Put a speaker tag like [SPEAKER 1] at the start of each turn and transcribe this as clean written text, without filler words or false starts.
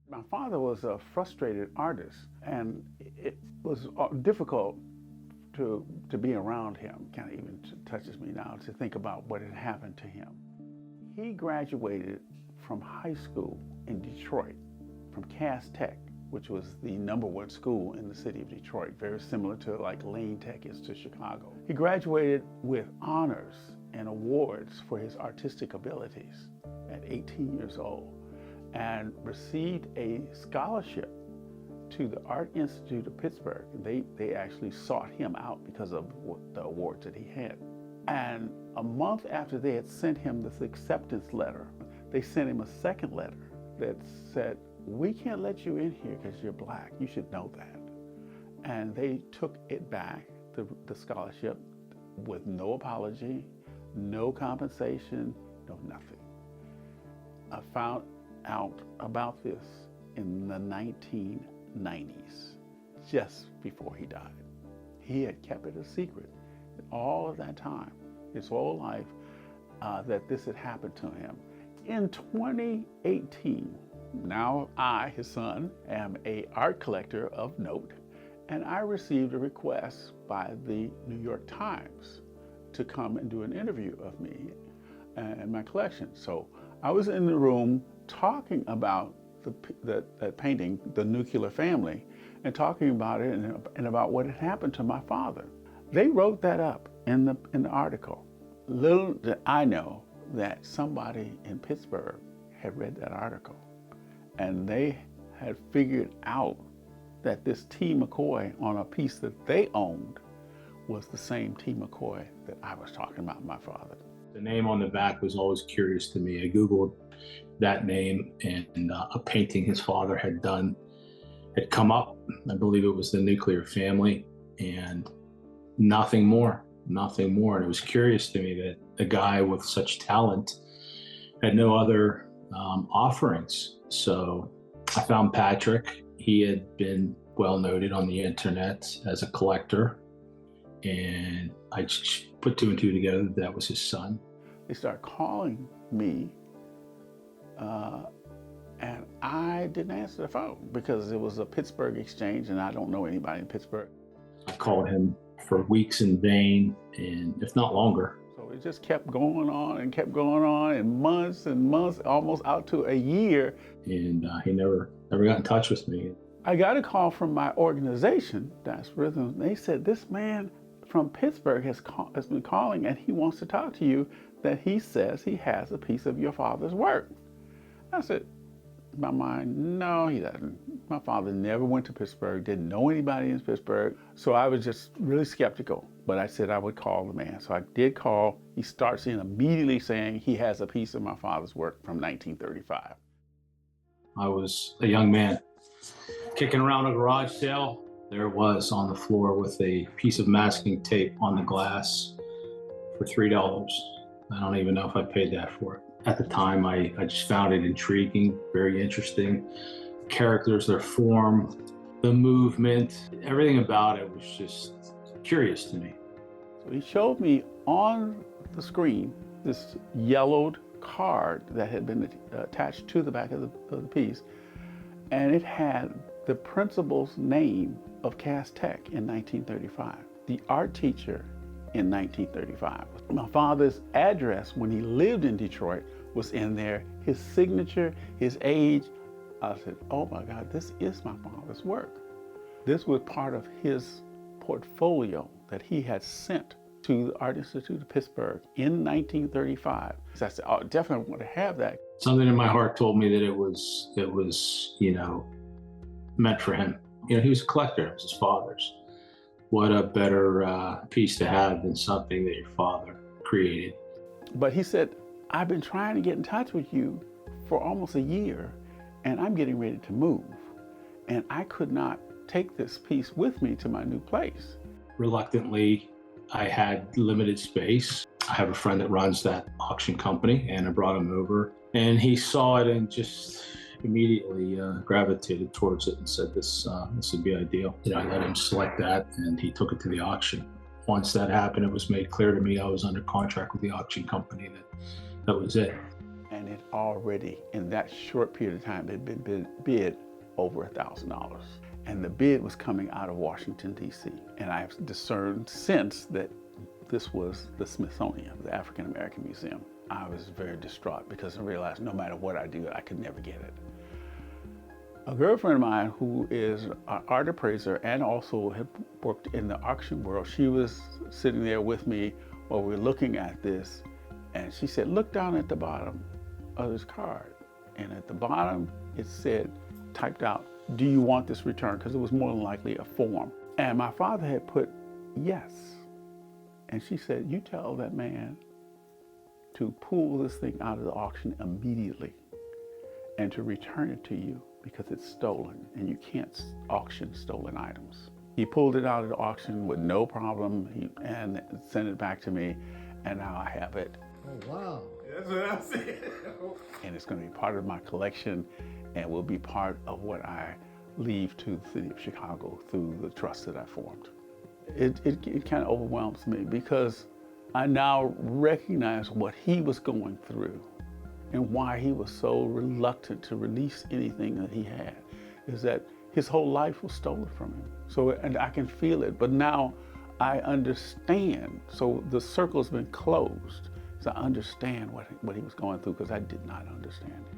[SPEAKER 1] My father was a frustrated artist, and it was difficult to be around him. Kind of even touches me now to think about what had happened to him. He graduated from high school in Detroit, from Cass Tech, which was the #1 school in the city of Detroit, very similar to like Lane Tech is to Chicago. He graduated with honors and awards for his artistic abilities at 18 years old and received a scholarship to the Art Institute of Pittsburgh. They actually sought him out because of the awards that he had. And a month after they had sent him this acceptance letter, they sent him a second letter that said, "We can't let you in here because you're black. You should know that." And they took it back, the scholarship, with no apology, no compensation, no nothing. I found out about this in the 1990s, just before he died. He had kept it a secret all of that time, his whole life, that this had happened to him. In 2018, now I, his son, am an art collector of note, and I received a request by the New York Times to come and do an interview of me and my collection. So I was in the room talking about that painting, The Nuclear Family, and talking about it and about what had happened to my father. They wrote that up in the article. Little did I know that somebody in Pittsburgh had read that article, and they had figured out that this T. McCoy on a piece that they owned was the same T. McCoy that I was talking about, my father.
[SPEAKER 2] The name on the back was always curious to me. I Googled that name, and a painting his father had done had come up. I believe it was The Nuclear Family, and nothing more. And it was curious to me that a guy with such talent had no other offerings. So I found Patric. He had been well noted on the internet as a collector, and I just put two and two together that was his son.
[SPEAKER 1] They started calling me, and I didn't answer the phone because it was a Pittsburgh exchange, and I don't know anybody in Pittsburgh.
[SPEAKER 2] I called him for weeks in vain, and if not longer.
[SPEAKER 1] So it just kept going on and months, almost out to a year.
[SPEAKER 2] And he never got in touch with me.
[SPEAKER 1] I got a call from my organization, Das Rhythms. They said, "This man from Pittsburgh has been calling, and he wants to talk to you, that he says he has a piece of your father's work." I said, in my mind, no, he doesn't. My father never went to Pittsburgh, didn't know anybody in Pittsburgh. So I was just really skeptical, but I said I would call the man. So I did call. He starts in immediately saying he has a piece of my father's work from 1935.
[SPEAKER 2] I was a young man kicking around a garage sale. There it was on the floor with a piece of masking tape on the glass for $3. I don't even know if I paid that for it. At the time, I just found it intriguing, very interesting. The characters, their form, the movement, everything about it was just curious to me.
[SPEAKER 1] So he showed me on the screen this yellowed card that had been attached to the back of the piece, and it had the principal's name of Cass Tech in 1935, the art teacher in 1935. My father's address when he lived in Detroit was in there, his signature, his age. I said, oh my God, this is my father's work. This was part of his portfolio that he had sent to the Art Institute of Pittsburgh in 1935. So I said, oh, I definitely want to have that.
[SPEAKER 2] Something in my heart told me that it was, meant for him. He was a collector, it was his father's. What a better piece to have than something that your father created.
[SPEAKER 1] But he said, I've been trying to get in touch with you for almost a year, and I'm getting ready to move. And I could not take this piece with me to my new place.
[SPEAKER 2] Reluctantly, I had limited space. I have a friend that runs that auction company, and I brought him over, and he saw it and just immediately gravitated towards it and said this would be ideal. I let him select that, and he took it to the auction. Once that happened, it was made clear to me I was under contract with the auction company that was it.
[SPEAKER 1] And and it already, in that short period of time, had been bid over $1,000. And the bid was coming out of Washington, D.C. And I've discerned since that this was the Smithsonian, the African American Museum. I was very distraught because I realized no matter what I do, I could never get it. A girlfriend of mine who is an art appraiser and also had worked in the auction world, she was sitting there with me while we were looking at this, and she said, look down at the bottom of this card. And at the bottom, it said, typed out, do you want this returned? Because it was more than likely a form. And my father had put yes. And she said, you tell that man to pull this thing out of the auction immediately and to return it to you because it's stolen and you can't auction stolen items. He pulled it out of the auction with no problem and sent it back to me, and now I have it.
[SPEAKER 3] Oh, wow.
[SPEAKER 4] That's what I said.
[SPEAKER 1] And it's going to be part of my collection and will be part of what I leave to the city of Chicago through the trust that I formed. It kind of overwhelms me because I now recognize what he was going through and why he was so reluctant to release anything that he had, is that his whole life was stolen from him. So, and I can feel it, but now I understand. So the circle's been closed. So I understand what he was going through because I did not understand it.